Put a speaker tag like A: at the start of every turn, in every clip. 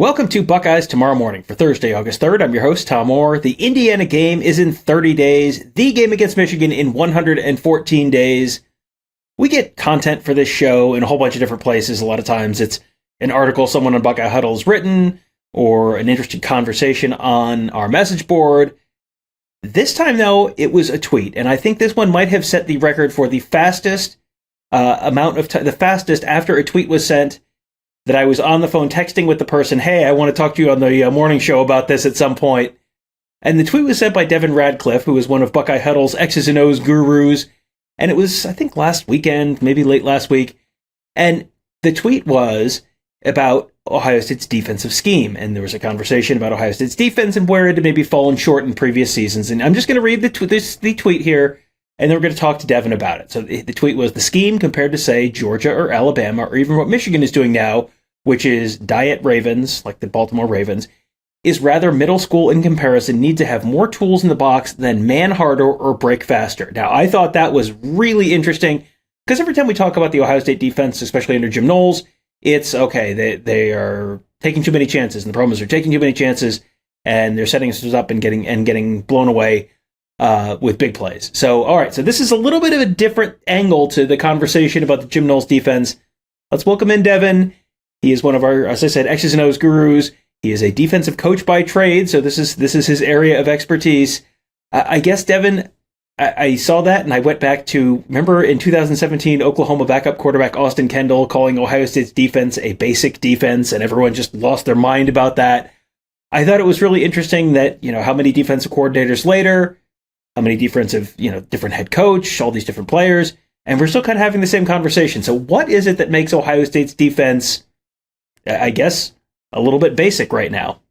A: Welcome to Buckeyes Tomorrow Morning for Thursday, August 3rd. I'm your host, Tom Orr. The Indiana game is in 30 days. The game against Michigan in 114 days. We get content for this show in a whole bunch of different places. A lot of times it's an article someone on Buckeye Huddle has written or an interesting conversation on our message board. This time, though, it was a tweet, and I think this one might have set the record for the fastest the fastest after a tweet was sent that I was on the phone texting with the person, hey, I want to talk to you on the morning show about this at some point. And the tweet was sent by Devin Radcliffe, who is one of Buckeye Huddle's X's and O's gurus. And it was, I think, last weekend, maybe late last week. And the tweet was about Ohio State's defensive scheme. And there was a conversation about Ohio State's defense and where it had maybe fallen short in previous seasons. And I'm just going to read the tweet here, and then we're going to talk to Devin about it. So the tweet was, the scheme compared to, say, Georgia or Alabama, or even what Michigan is doing now, which is diet Ravens, like the Baltimore Ravens, is rather middle school in comparison, need to have more tools in the box than man harder or break faster. Now, I thought that was really interesting, because every time we talk about the Ohio State defense, especially under Jim Knowles, it's, okay, they are taking too many chances, and the problem is they're taking too many chances, and they're setting us up and getting blown away with big plays. So, all right, so this is a little bit of a different angle to the conversation about the Jim Knowles defense. Let's welcome in Devin. He is one of our, as I said, X's and O's gurus. He is a defensive coach by trade, so this is his area of expertise. I guess, Devin, I saw that, and I went back to, remember in 2017, Oklahoma backup quarterback Austin Kendall calling Ohio State's defense a basic defense, and everyone just lost their mind about that. I thought it was really interesting that, how many defensive coordinators later, how many different head coach, all these different players, and we're still kind of having the same conversation. So what is it that makes Ohio State's defense, I guess, a little bit basic right now?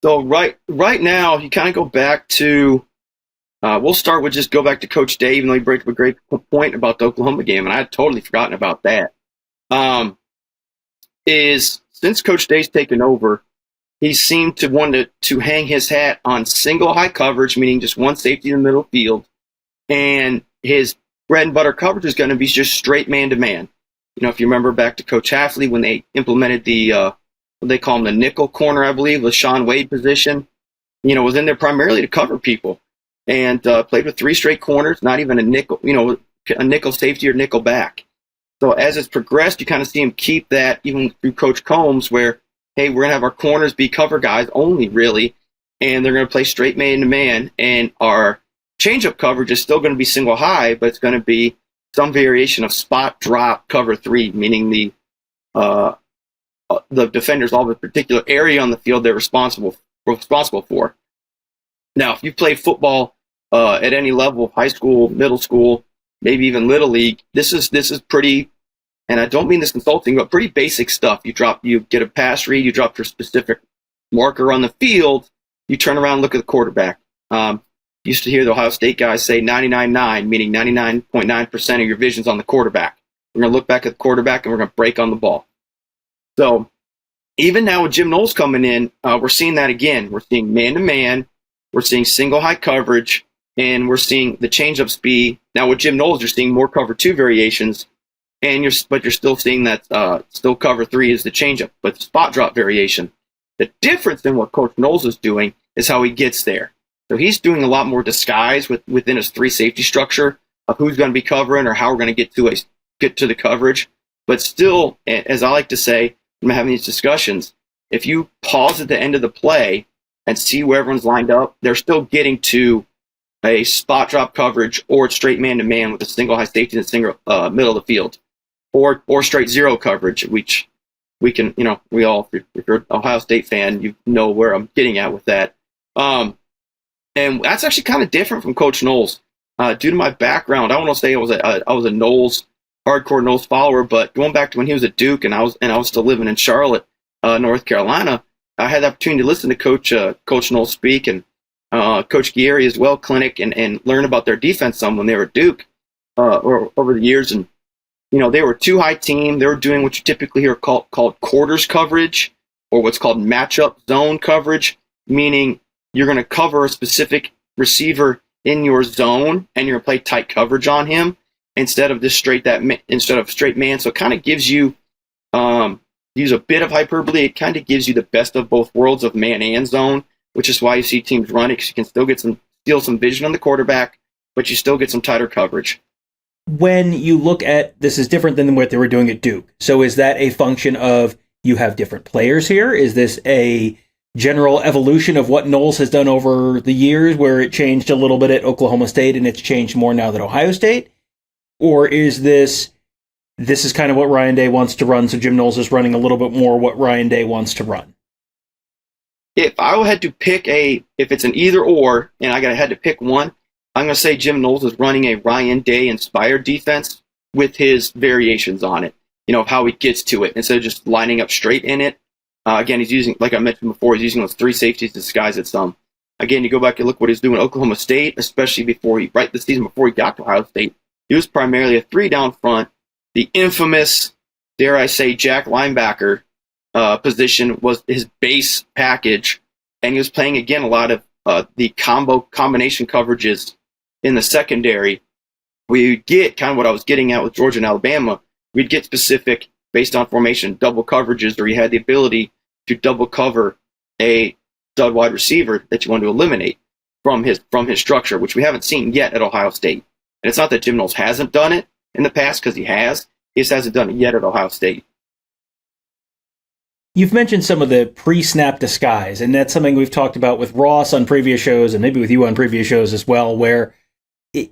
B: So right now, you kind of go back to, we'll start with just go back to Coach Dave, even though he brought up a great point about the Oklahoma game, and I had totally forgotten about that. Is since Coach Dave's taken over, he seemed to want to hang his hat on single high coverage, meaning just one safety in the middle field, and his bread and butter coverage is going to be just straight man-to-man. If you remember back to Coach Hafley when they implemented the, what they call him, the nickel corner, I believe, the Sean Wade position, was in there primarily to cover people, and played with three straight corners, not even a nickel, a nickel safety or nickel back. So as it's progressed, you kind of see him keep that even through Coach Combs, where, hey, we're going to have our corners be cover guys only, really, and they're going to play straight man-to-man, and our change-up coverage is still going to be single high, but it's going to be some variation of spot drop cover three, meaning the defenders all the particular area on the field they're responsible for. Now, if you play football at any level, high school, middle school, maybe even little league, this is pretty, and I don't mean this insulting, but pretty basic stuff. You get a pass read, you drop your specific marker on the field, you turn around and look at the quarterback. Used to hear the Ohio State guys say 99.9, meaning 99.9% of your vision's on the quarterback. We're going to look back at the quarterback, and we're going to break on the ball. So even now with Jim Knowles coming in, we're seeing that again. We're seeing man-to-man, we're seeing single high coverage, and we're seeing the change-up speed. Now with Jim Knowles, you're seeing more cover two variations, but you're still seeing that still cover three is the change-up, but the spot drop variation. The difference in what Coach Knowles is doing is how he gets there. So he's doing a lot more disguise within his three safety structure of who's going to be covering or how we're going to get to the coverage. But still, as I like to say when I'm having these discussions, if you pause at the end of the play and see where everyone's lined up, they're still getting to a spot drop coverage or straight man-to-man with a single high safety and a single middle of the field, or straight zero coverage, which we can, we all, if you're an Ohio State fan, you know where I'm getting at with that. And that's actually kind of different from Coach Knowles. Due to my background, I want to say I was a Knowles, hardcore Knowles follower, but going back to when he was at Duke and I was still living in Charlotte, North Carolina, I had the opportunity to listen to Coach Knowles speak and Coach Guerrieri as well, clinic, and learn about their defense some when they were at Duke over the years. And they were a two-high team. They were doing what you typically hear called quarters coverage, or what's called matchup zone coverage, meaning you're going to cover a specific receiver in your zone, and you're going to play tight coverage on him instead of straight man. So it kind of gives you use a bit of hyperbole, it kind of gives you the best of both worlds of man and zone, which is why you see teams run it, because you can still steal some vision on the quarterback, but you still get some tighter coverage.
A: When you look at this, is different than what they were doing at Duke. So is that a function of you have different players here? Is this a general evolution of what Knowles has done over the years, where it changed a little bit at Oklahoma State and it's changed more now at Ohio State? Or is this is kind of what Ryan Day wants to run, so Jim Knowles is running a little bit more what Ryan Day wants to run?
B: If I had to pick if it's an either or, and I had to pick one, I'm going to say Jim Knowles is running a Ryan Day-inspired defense with his variations on it, of how he gets to it, instead of just lining up straight in it. Again, he's using, like I mentioned before, he's using those three safeties to disguise it some. Again, you go back and look what he's doing at Oklahoma State, especially right the season before he got to Ohio State. He was primarily a three down front. The infamous, dare I say, Jack linebacker position was his base package, and he was playing, again, a lot of the combination coverages in the secondary. We get kind of what I was getting at with Georgia and Alabama. We'd get specific based on formation double coverages, where you had the ability to double cover a stud wide receiver that you want to eliminate from his structure, which we haven't seen yet at Ohio State. And it's not that Jim Knowles hasn't done it in the past, because he has. He just hasn't done it yet at Ohio State.
A: You've mentioned some of the pre-snap disguise, and that's something we've talked about with Ross on previous shows, and maybe with you on previous shows as well, where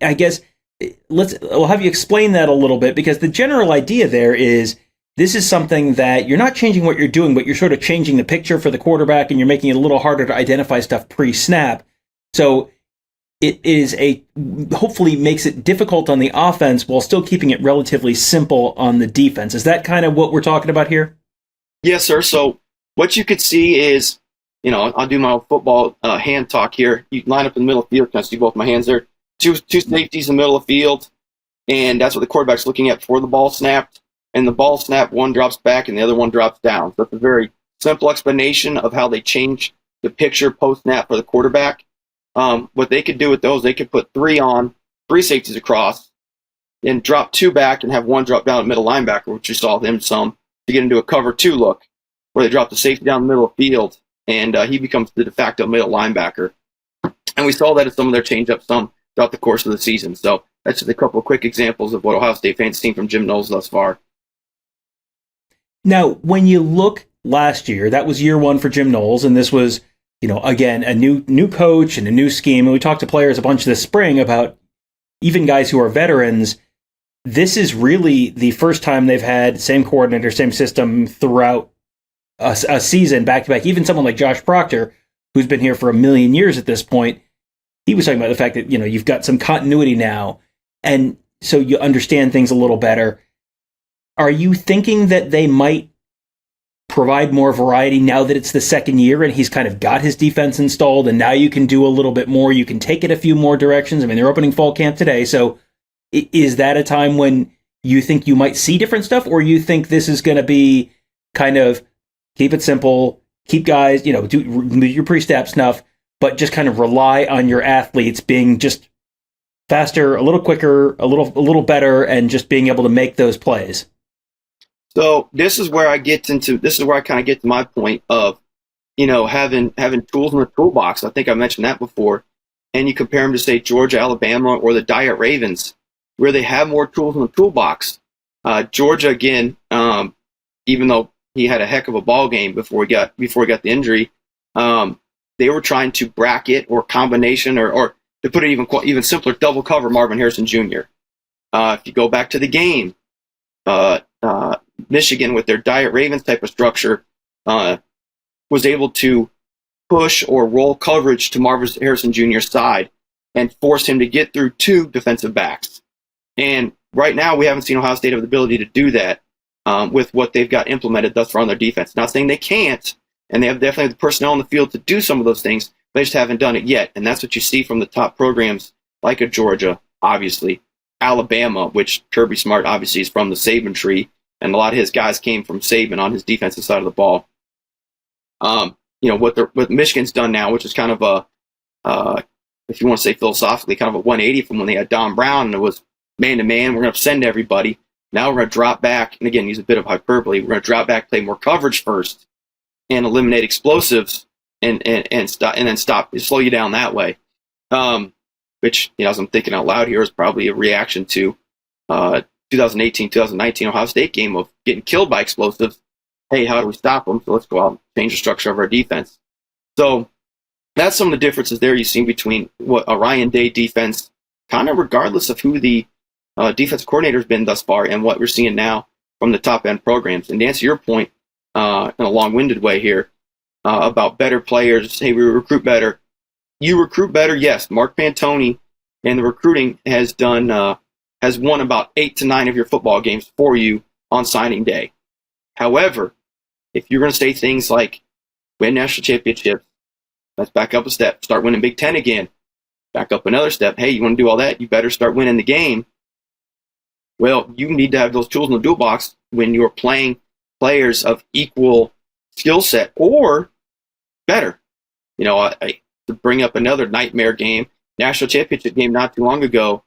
A: I guess we'll have you explain that a little bit, because the general idea there is this is something that you're not changing what you're doing, but you're sort of changing the picture for the quarterback, and you're making it a little harder to identify stuff pre-snap. So it is hopefully makes it difficult on the offense while still keeping it relatively simple on the defense. Is that kind of what we're talking about here?
B: Yes, sir. So what you could see is, I'll do my football hand talk here. You line up in the middle of the field. Can I see both my hands there? Two safeties in the middle of the field, and that's what the quarterback's looking at before the ball snapped. And the ball snapped, one drops back and the other one drops down. So it's a very simple explanation of how they change the picture post-snap for the quarterback. What they could do with those, they could put three safeties across, and drop two back and have one drop down at middle linebacker, which you saw him some, to get into a cover two look, where they drop the safety down the middle of the field, and he becomes the de facto middle linebacker. And we saw that at some of their change-ups some throughout the course of the season. So that's just a couple of quick examples of what Ohio State fans have seen from Jim Knowles thus far.
A: Now, when you look last year, that was year one for Jim Knowles, and this was, again, a new coach and a new scheme. And we talked to players a bunch this spring about, even guys who are veterans, this is really the first time they've had same coordinator, same system throughout a season back-to-back. Even someone like Josh Proctor, who's been here for a million years at this point, he was talking about the fact that, you've got some continuity now, and so you understand things a little better. Are you thinking that they might provide more variety now that it's the second year and he's kind of got his defense installed, and now you can do a little bit more, you can take it a few more directions? I mean, they're opening fall camp today, so is that a time when you think you might see different stuff, or you think this is going to be kind of keep it simple, keep guys, do your pre-snap stuff, but just kind of rely on your athletes being just faster, a little quicker, a little better, and just being able to make those plays?
B: So this is where I kind of get to my point of, having tools in the toolbox. I think I mentioned that before. And you compare them to, say, Georgia, Alabama, or the Diet Ravens, where they have more tools in the toolbox. Georgia, again, even though he had a heck of a ball game before he got the injury, they were trying to bracket or combination, or to put it even simpler, double cover Marvin Harrison Jr. If you go back to the game, Michigan, with their Diet Ravens type of structure, was able to push or roll coverage to Marvin Harrison Jr.'s side and force him to get through two defensive backs. And right now, we haven't seen Ohio State have the ability to do that with what they've got implemented thus far on their defense. Not saying they can't, and they have definitely the personnel on the field to do some of those things, they just haven't done it yet. And that's what you see from the top programs like a Georgia, obviously, Alabama, which Kirby Smart obviously is from the Saban tree, and a lot of his guys came from Saban on his defensive side of the ball. What Michigan's done now, which is kind of if you want to say philosophically, kind of a 180 from when they had Don Brown and it was man-to-man, we're going to send everybody. Now we're going to drop back, and again, use a bit of hyperbole. We're going to drop back, play more coverage first, and eliminate explosives, and then slow you down that way. Which, as I'm thinking out loud here, is probably a reaction to 2018-2019 Ohio State game of getting killed by explosives. Hey, how do we stop them? So let's go out and change the structure of our defense. So that's some of the differences there you've seen between what a Ryan Day defense, kind of regardless of who the defense coordinator has been thus far, and what we're seeing now from the top-end programs. And to answer your point in a long-winded way here about better players, hey, we recruit better. You recruit better, yes. Mark Pantoni and the recruiting has won about 8 to 9 of your football games for you on signing day. However, if you're going to say things like win national championships, let's back up a step, start winning Big Ten again, back up another step. Hey, you want to do all that? You better start winning the game. Well, you need to have those tools in the toolbox when you're playing players of equal skill set or better. To bring up another nightmare game, national championship game not too long ago,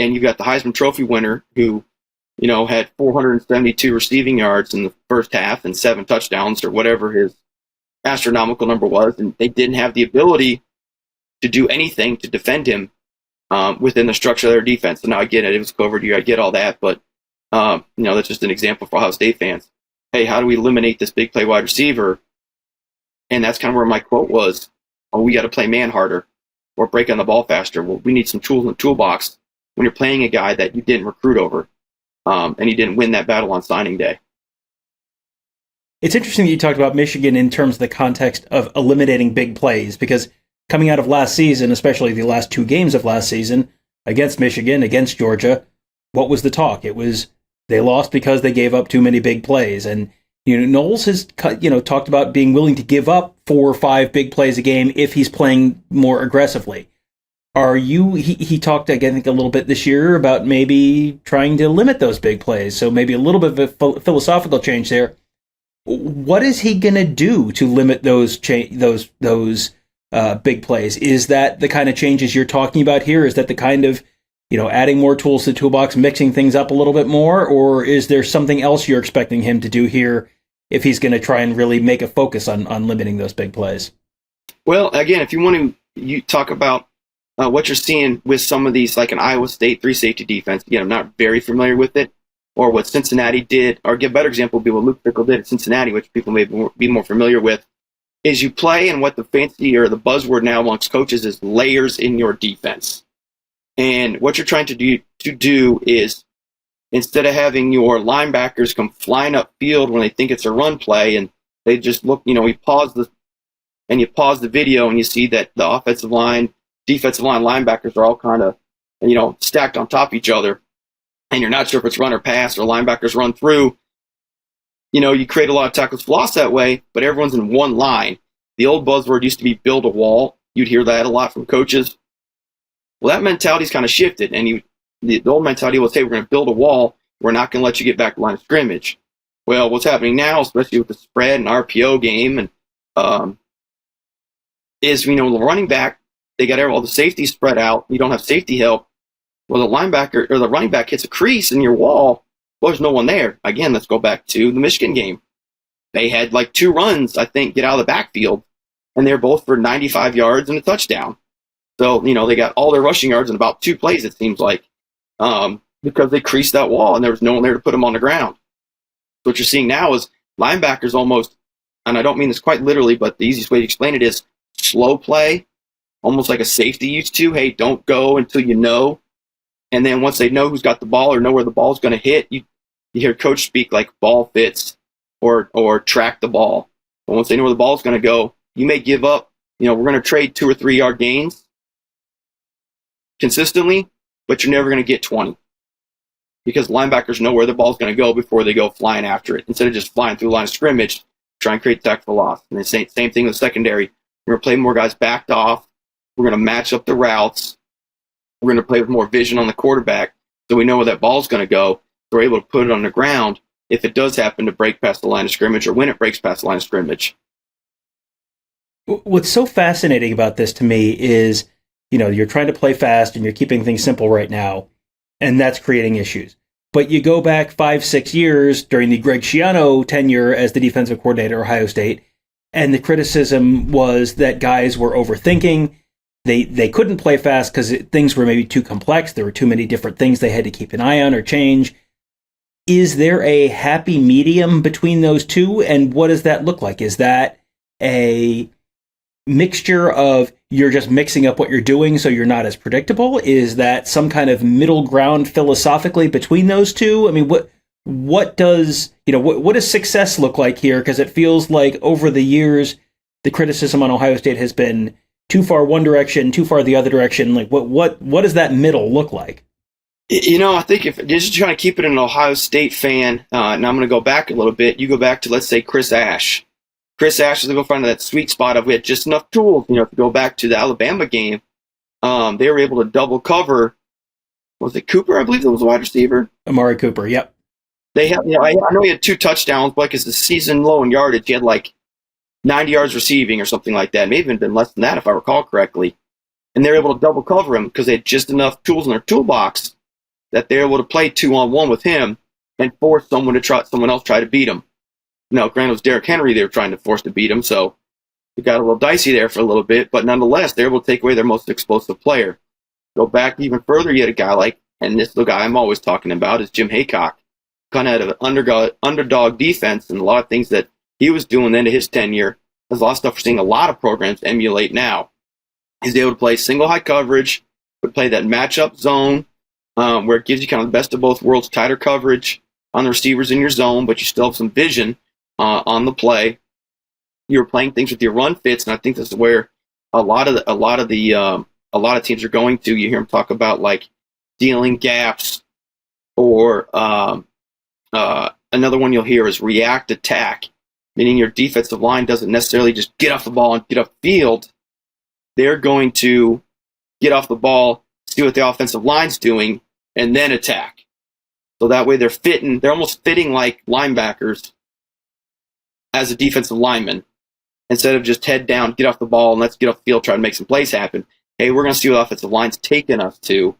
B: and you've got the Heisman Trophy winner who, had 472 receiving yards in the first half and 7 touchdowns or whatever his astronomical number was, and they didn't have the ability to do anything to defend him within the structure of their defense. So now I get it. It was covered. I get all that. But, that's just an example for Ohio State fans. Hey, how do we eliminate this big play wide receiver? And that's kind of where my quote was. Oh, we got to play man harder or break on the ball faster. Well, we need some tools in the toolbox when you're playing a guy that you didn't recruit over and he didn't win that battle on signing day.
A: It's interesting that you talked about Michigan in terms of the context of eliminating big plays, because coming out of last season, especially the last 2 games of last season, against Michigan, against Georgia, what was the talk? It was they lost because they gave up too many big plays. And Knowles has talked about being willing to give up 4 or 5 big plays a game if he's playing more aggressively. He talked, I think, a little bit this year about maybe trying to limit those big plays. So maybe a little bit of a philosophical change there. What is he going to do to limit those big plays? Is that the kind of changes you're talking about here? Is that the kind of, adding more tools to the toolbox, mixing things up a little bit more? Or is there something else you're expecting him to do here if he's going to try and really make a focus on limiting those big plays?
B: Well, again, if you talk about what you're seeing with some of these, like an Iowa State 3-safety defense, again, I'm not very familiar with it, or what Cincinnati did, or a better example would be what Luke Fickell did at Cincinnati, which people may be more familiar with, is you play, and what the fancy or the buzzword now amongst coaches is layers in your defense. And what you're trying to do is, instead of having your linebackers come flying upfield when they think it's a run play, and they just look, you pause the video and you see that the offensive line, defensive line linebackers are all kind of, stacked on top of each other, and you're not sure if it's run or pass or linebackers run through. You create a lot of tackles for loss that way, but everyone's in one line. The old buzzword used to be build a wall. You'd hear that a lot from coaches. Well, that mentality's kind of shifted, and the old mentality was, hey, we're going to build a wall. We're not going to let you get back to line of scrimmage. Well, what's happening now, especially with the spread and RPO game, and is, the running back, they got all the safety spread out. You don't have safety help. Well, the linebacker or the running back hits a crease in your wall. Well, there's no one there. Again, let's go back to the Michigan game. They had like 2 runs, I think, get out of the backfield, and they're both for 95 yards and a touchdown. So, they got all their rushing yards in about 2 plays, it seems like, because they creased that wall and there was no one there to put them on the ground. So what you're seeing now is linebackers almost, and I don't mean this quite literally, but the easiest way to explain it is slow play, almost like a safety used to. Hey, don't go until you know. And then once they know who's got the ball or know where the ball's going to hit, you hear coach speak like ball fits or track the ball. But once they know where the ball's going to go, you may give up. We're going to trade 2 or 3 yard gains consistently, but you're never going to get 20 because linebackers know where the ball's going to go before they go flying after it. Instead of just flying through the line of scrimmage, try and create tackle for loss. And the same thing with secondary. We're going to play more guys backed off. We're going to match up the routes. We're going to play with more vision on the quarterback so we know where that ball's going to go. So we're able to put it on the ground if it does happen to break past the line of scrimmage or when it breaks past the line of scrimmage.
A: What's so fascinating about this to me is, you're trying to play fast and you're keeping things simple right now, and that's creating issues. But you go back 5-6 years during the Greg Schiano tenure as the defensive coordinator at Ohio State, and the criticism was that guys were overthinking. They couldn't play fast because things were maybe too complex. There were too many different things they had to keep an eye on or change. Is there a happy medium between those two? And what does that look like? Is that a mixture of you're just mixing up what you're doing so you're not as predictable? Is that some kind of middle ground philosophically between those two? I mean, what does success look like here? Because it feels like over the years, the criticism on Ohio State has been too far one direction, too far the other direction. Like, what does that middle look like?
B: I think if you're just trying to keep it an Ohio State fan, and I'm going to go back a little bit, you go back to, let's say, Chris Ash. Chris Ash is going to find that sweet spot of we had just enough tools, to go back to the Alabama game. They were able to double cover. Was it Cooper? I believe that was a wide receiver.
A: Amari Cooper, yep.
B: They have, I know he had 2 touchdowns, but because the season low in yardage, he had like 90 yards receiving or something like that. Maybe even been less than that if I recall correctly. And they're able to double cover him because they had just enough tools in their toolbox that they're able to play 2-on-1 with him and force someone else try to beat him. Now, granted, it was Derrick Henry they were trying to force to beat him, so it got a little dicey there for a little bit, but nonetheless, they're able to take away their most explosive player. Go back even further, you had a guy like, and this is the guy I'm always talking about, is Jim Haycock. Kind of had an underdog defense and a lot of things that he was doing into his tenure. There's a lot of stuff we're seeing a lot of programs emulate now. He's able to play single high coverage, but play that matchup zone, where it gives you kind of the best of both worlds, tighter coverage on the receivers in your zone, but you still have some vision on the play. You're playing things with your run fits, and I think this is where a lot of teams are going to. You hear them talk about like dealing gaps, or another one you'll hear is react attack, meaning your defensive line doesn't necessarily just get off the ball and get up field. They're going to get off the ball, see what the offensive line's doing, and then attack. So that way they're almost fitting like linebackers as a defensive lineman, instead of just head down, get off the ball, and let's get off the field, try to make some plays happen. Hey, we're going to see what the offensive line's taking us to,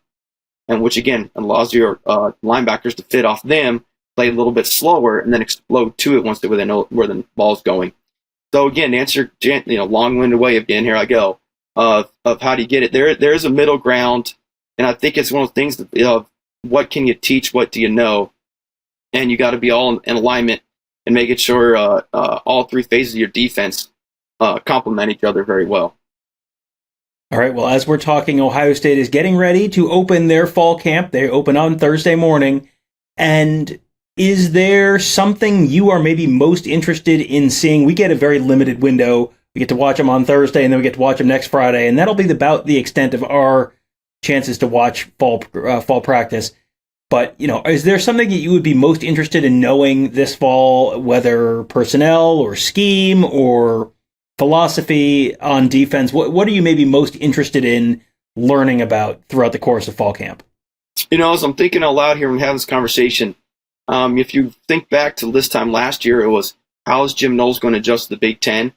B: and which, again, allows your linebackers to fit off them, play a little bit slower, and then explode to it once they know where the ball's going. So, again, to answer long-winded way of getting here I go, of how do you get it. There is a middle ground, and I think it's one of those things of what can you teach, what do you know, and you got to be all in alignment and making sure all 3 phases of your defense complement each other very well.
A: All right, well, as we're talking, Ohio State is getting ready to open their fall camp. They open on Thursday morning. And is there something you are maybe most interested in seeing? We get a very limited window. We get to watch them on Thursday, and then we get to watch them next Friday, and that'll be about the extent of our chances to watch fall practice. But, is there something that you would be most interested in knowing this fall, whether personnel or scheme or philosophy on defense? What are you maybe most interested in learning about throughout the course of fall camp?
B: As I'm thinking out loud here and having this conversation, if you think back to this time last year, it was, how is Jim Knowles going to adjust to the Big Ten?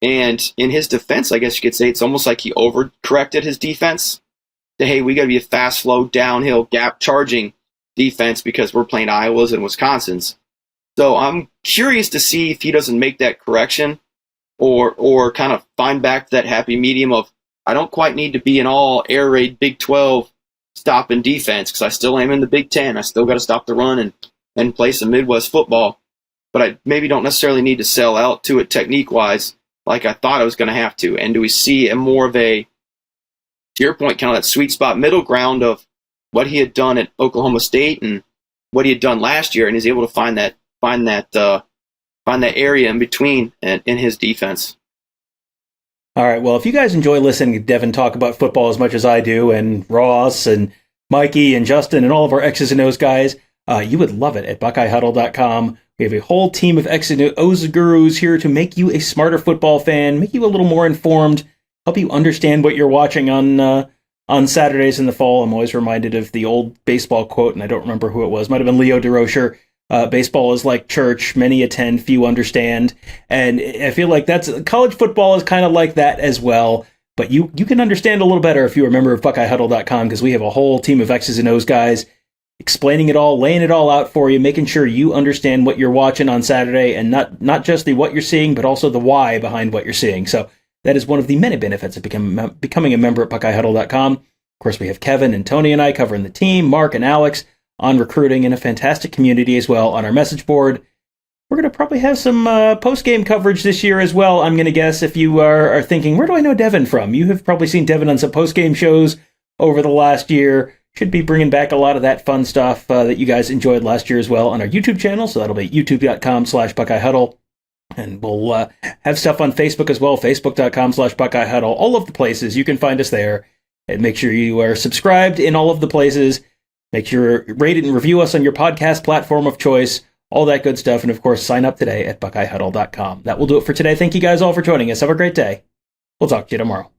B: And in his defense, I guess you could say it's almost like he overcorrected his defense. That, hey, we got to be a fast, slow, downhill, gap charging defense because we're playing Iowa's and Wisconsin's. So I'm curious to see if he doesn't make that correction or kind of find back that happy medium of, I don't quite need to be an all air raid Big 12 stopping defense because I still am in the Big 10. I still got to stop the run and play some Midwest football. But I maybe don't necessarily need to sell out to it technique-wise like I thought I was going to have to. And do we see a more of a, to your point, kind of that sweet spot middle ground of what he had done at Oklahoma State and what he had done last year, and he's able to find that area in between in his defense.
A: All right. Well, if you guys enjoy listening to Devin talk about football as much as I do, and Ross and Mikey and Justin and all of our X's and O's guys, you would love it at BuckeyeHuddle.com. We have a whole team of X's and O's gurus here to make you a smarter football fan, make you a little more informed, help you understand what you're watching on Saturdays in the fall. I'm always reminded of the old baseball quote, and I don't remember who it was. Might have been Leo DeRocher. Baseball is like church. Many attend, few understand. And I feel like college football is kind of like that as well. But you can understand a little better if you're a member of BuckeyeHuddle.com, because we have a whole team of X's and O's guys. explaining it all, laying it all out for you, making sure you understand what you're watching on Saturday, and not just the what you're seeing, but also the why behind what you're seeing. So that is one of the many benefits of becoming a member at BuckeyeHuddle.com. Of course, we have Kevin and Tony and I covering the team, Mark and Alex on recruiting, and a fantastic community as well on our message board. We're going to probably have some post-game coverage this year as well, I'm going to guess. If you are thinking, where do I know Devin from? You have probably seen Devin on some post-game shows over the last year. Should be bringing back a lot of that fun stuff that you guys enjoyed last year as well on our YouTube channel. So that'll be youtube.com/BuckeyeHuddle. And we'll have stuff on Facebook as well, facebook.com/BuckeyeHuddle. All of the places, you can find us there. And make sure you are subscribed in all of the places. Make sure you rate and review us on your podcast platform of choice. All that good stuff. And of course, sign up today at BuckeyeHuddle.com. That will do it for today. Thank you guys all for joining us. Have a great day. We'll talk to you tomorrow.